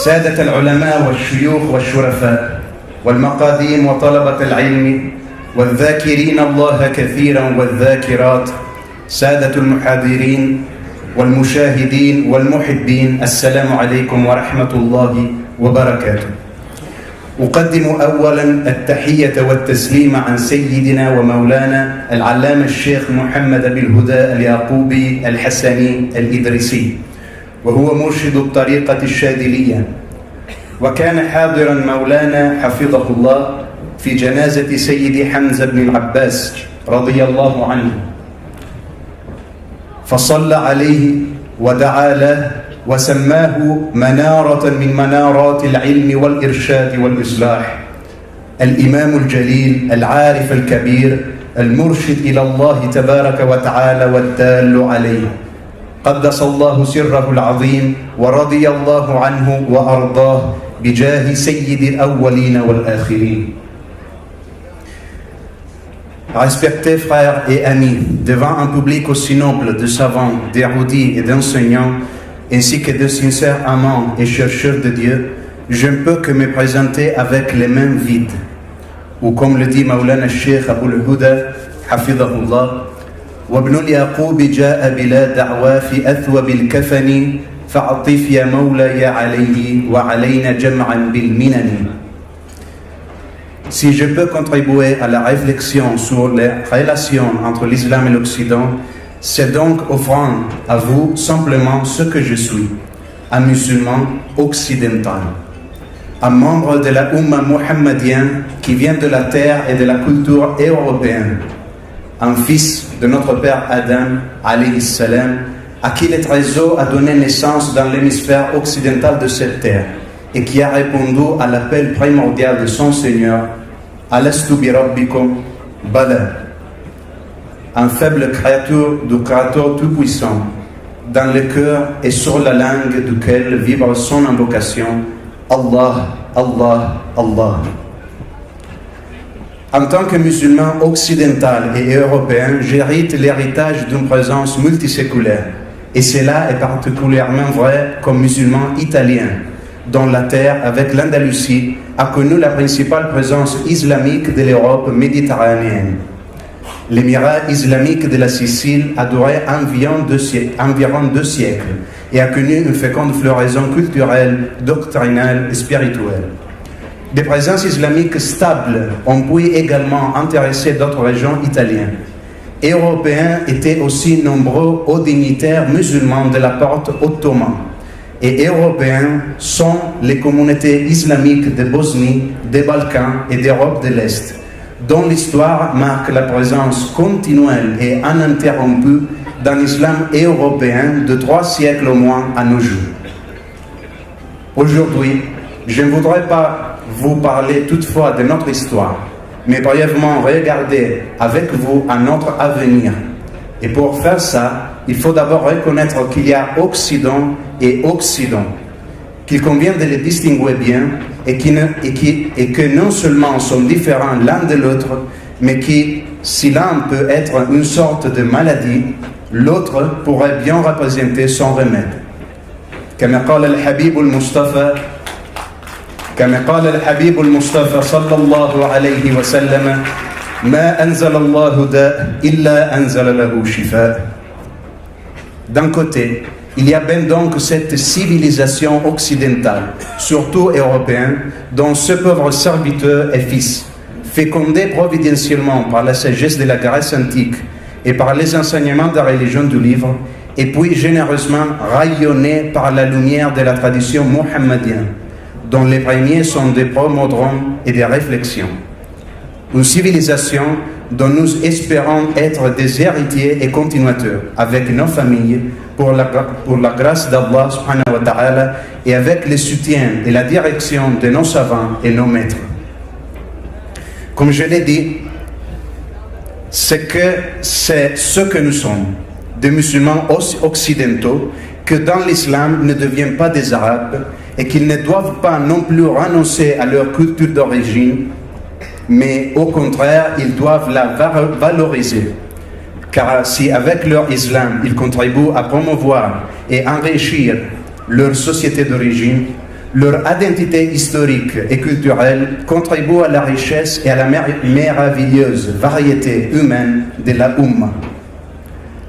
سادة العلماء والشيوخ والشرفاء والمقاديم وطلبة العلم والذاكرين الله كثيرا والذاكرات، سادة المحاضرين والمشاهدين والمحبين، السلام عليكم ورحمة الله وبركاته. أقدم أولا التحية والتسليم عن سيدنا ومولانا العلامة الشيخ محمد بن الهدى اليعقوبي الحسني الإدريسي، وهو مرشد الطريقة الشاذلية، وكان حاضرا مولانا حفظه الله في جنازة سيدي حمزة بن العباس رضي الله عنه، فصلى عليه ودعا له وسماه منارة من منارات العلم والإرشاد والإصلاح، الإمام الجليل العارف الكبير المرشد إلى الله تبارك وتعالى والدال عليه، قدس الله سره العظيم ورضي الله عنه وأرضاه بجاه سيد الأولين والآخرين. Respectés frères et amis, devant un public aussi noble de savants, d'érudits et d'enseignants, ainsi que de sincères amants et chercheurs de Dieu, je ne peux que me présenter avec les mains vides. Ou comme le dit Maulana Cheikh Abou al-Huda, Hafidahullah, وابن اليعقوب جاء بلا دعوى في أثوب الكفن فعطف يا مولاي عليه وعلينا جمعا بالمنن. Si je peux contribuer à la réflexion sur les relations entre l'islam et l'Occident, c'est donc offrant à vous simplement ce que je suis, un musulman occidental, un membre de la Ummah muhammadienne qui vient de la terre et de la culture européenne, un fils de notre père Adam, alayhi salam, à qui le trésor a donné naissance dans l'hémisphère occidental de cette terre et qui a répondu à l'appel primordial de son Seigneur, Alastu bi rabbikum bala, un faible créature du Créateur tout-puissant, dans le cœur et sur la langue duquel vibre son invocation, Allah, Allah, Allah. En tant que musulman occidental et européen, j'hérite l'héritage d'une présence multiséculaire. Et cela est particulièrement vrai comme musulman italien, dont la terre, avec l'Andalousie, a connu la principale présence islamique de l'Europe méditerranéenne. L'émirat islamique de la Sicile a duré environ 2 siècles et a connu une féconde floraison culturelle, doctrinale et spirituelle. Des présences islamiques stables ont pu également intéresser d'autres régions italiennes. Européens étaient aussi nombreux aux dignitaires musulmans de la porte ottomane. Et européens sont les communautés islamiques de Bosnie, des Balkans et d'Europe de l'Est, dont l'histoire marque la présence continuelle et ininterrompue dans l'islam européen de 3 siècles au moins à nos jours. Aujourd'hui, je ne voudrais pas vous parler toutefois de notre histoire, mais brièvement regarder avec vous à notre avenir. Et pour faire ça, il faut d'abord reconnaître qu'il y a Occident et Occident, qu'il convient de les distinguer bien et que non seulement sont différents l'un de l'autre, mais que si l'un peut être une sorte de maladie, l'autre pourrait bien représenter son remède. كما قال الحبيب المصطفى صلى الله عليه وسلم ما أنزل الله داء إلا أنزل له شفاء. D'un côté, il y a bien donc cette civilisation occidentale, surtout européenne, dont ce pauvre serviteur est fils, fécondé providentiellement par la sagesse de la Grèce antique et par les enseignements de la religion du livre, et puis généreusement rayonné par la lumière de la tradition mohammedienne, dont les premiers sont des promodromes et des réflexions. Une civilisation dont nous espérons être des héritiers et continuateurs avec nos familles pour la grâce d'Allah subhanahu wa ta'ala et avec le soutien et la direction de nos savants et nos maîtres. Comme je l'ai dit, c'est ce que nous sommes, des musulmans occidentaux, que dans l'islam ne deviennent pas des arabes et qu'ils ne doivent pas non plus renoncer à leur culture d'origine, mais au contraire, ils doivent la valoriser. Car si avec leur islam, ils contribuent à promouvoir et enrichir leur société d'origine, Leur identité historique et culturelle contribue à la richesse et à la merveilleuse variété humaine de la Ummah.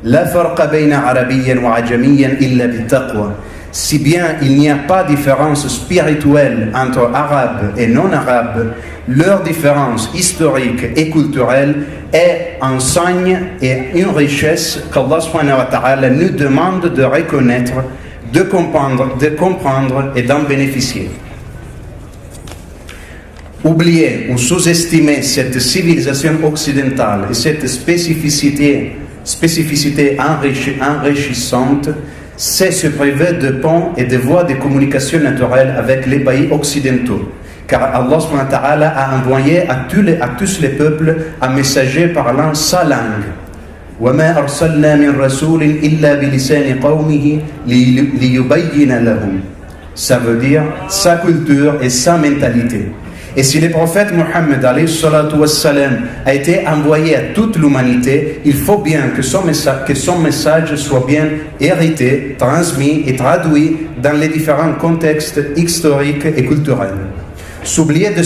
La farqa bayna arabiyyan wa ajamiyyan illa bittaqwa. Si bien il n'y a pas de différence spirituelle entre arabes et non-arabes, leur différence historique et culturelle est un signe et une richesse qu'Allah subhanahu wa ta'ala nous demande de reconnaître, de comprendre et d'en bénéficier. Oublier ou sous-estimer cette civilisation occidentale et cette spécificité enrichissante, c'est se priver de ponts et de voies de communication naturelles avec les pays occidentaux. Car Allah subhanahu wa ta'ala a envoyé à tous les peuples un messager parlant sa langue. وَمَا أَرْسَلْنَا مِنْ رَسُولٍ إِلَّا بِلِسَانِ قَوْمِهِ لِيُبَيِّنَ لَهُمْ. Ça veut dire sa culture et sa mentalité. Et si le prophète Mohammed a été envoyé à toute l'humanité, il faut bien que son message soit bien hérité, transmis et traduit dans les différents contextes historiques et culturels. S'oublier de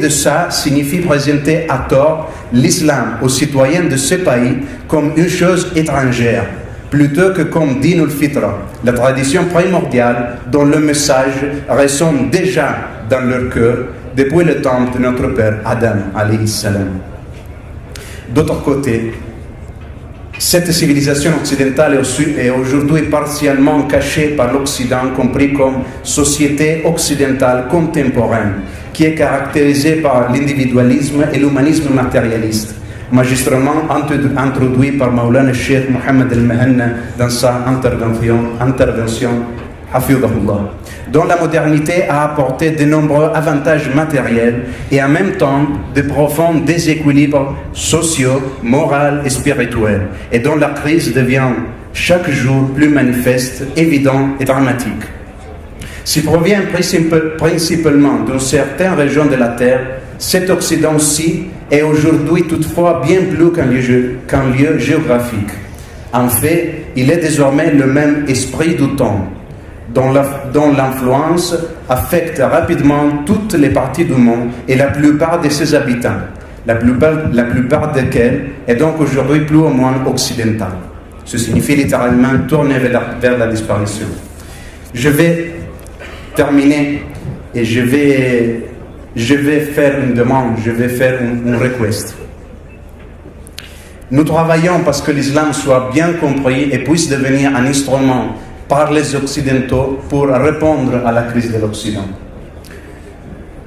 ça signifie présenter à tort l'islam aux citoyens de ce pays comme une chose étrangère, plutôt que comme din al-fitra, la tradition primordiale dont le message résonne déjà dans leur cœur depuis le temps de notre père Adam alayhi salam. D'autre côté, cette civilisation occidentale est aujourd'hui partiellement cachée par l'Occident, compris comme société occidentale contemporaine, qui est caractérisée par l'individualisme et l'humanisme matérialiste, magistralement introduit par Maulana Cheikh Mohammed al-Mahanna dans sa intervention Hafidhahullah, dont la modernité a apporté de nombreux avantages matériels et en même temps de profonds déséquilibres sociaux, moraux et spirituels, et dont la crise devient chaque jour plus manifeste, évidente et dramatique. S'il provient principalement d'une certaine région de la Terre, cet Occident-ci est aujourd'hui toutefois bien plus qu'un lieu géographique. En fait, il est désormais le même esprit du temps, dont l'influence affecte rapidement toutes les parties du monde et la plupart de ses habitants, la plupart desquels est donc aujourd'hui plus ou moins occidentale. Ce signifie littéralement tourner vers la disparition. Je vais terminer et je vais faire une demande, je vais faire une request. Nous travaillons parce que l'islam soit bien compris et puisse devenir un instrument par les Occidentaux pour répondre à la crise de l'Occident.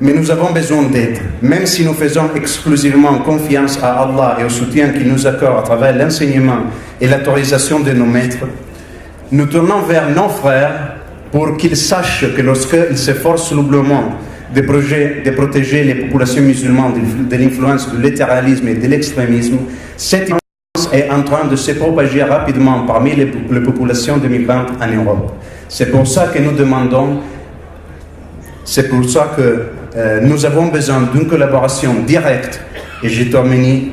Mais nous avons besoin d'aide, même si nous faisons exclusivement confiance à Allah et au soutien qu'il nous accorde à travers l'enseignement et l'autorisation de nos maîtres. Nous tournons vers nos frères pour qu'ils sachent que lorsqu'ils s'efforcent lourdement de protéger les populations musulmanes de l'influence du littéralisme et de l'extrémisme, cette est en train de se propager rapidement parmi les populations de migrants en Europe. C'est pour ça que nous demandons, nous avons besoin d'une collaboration directe, et je finis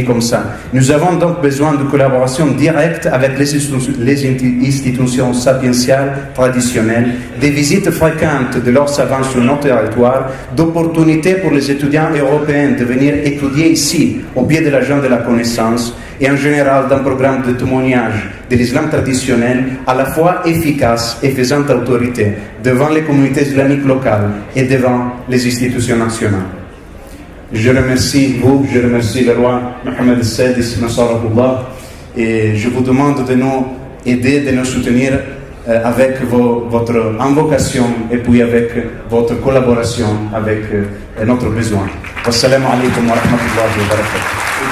comme ça. Nous avons donc besoin de collaboration directe avec les institutions sapientiales traditionnelles, des visites fréquentes de leurs savants sur notre territoire, d'opportunités pour les étudiants européens de venir étudier ici, au pied de l'agent de la connaissance, et en général d'un programme de témoignage de l'islam traditionnel à la fois efficace et faisant autorité devant les communautés islamiques locales et devant les institutions nationales. Je remercie vous, je remercie le roi Mohammed al-Sadis Nasarahullah, et je vous demande de nous aider, de nous soutenir avec votre invocation et puis avec votre collaboration avec notre besoin. Wassalamu alaikum wa rahmatullahi wa barakatuh.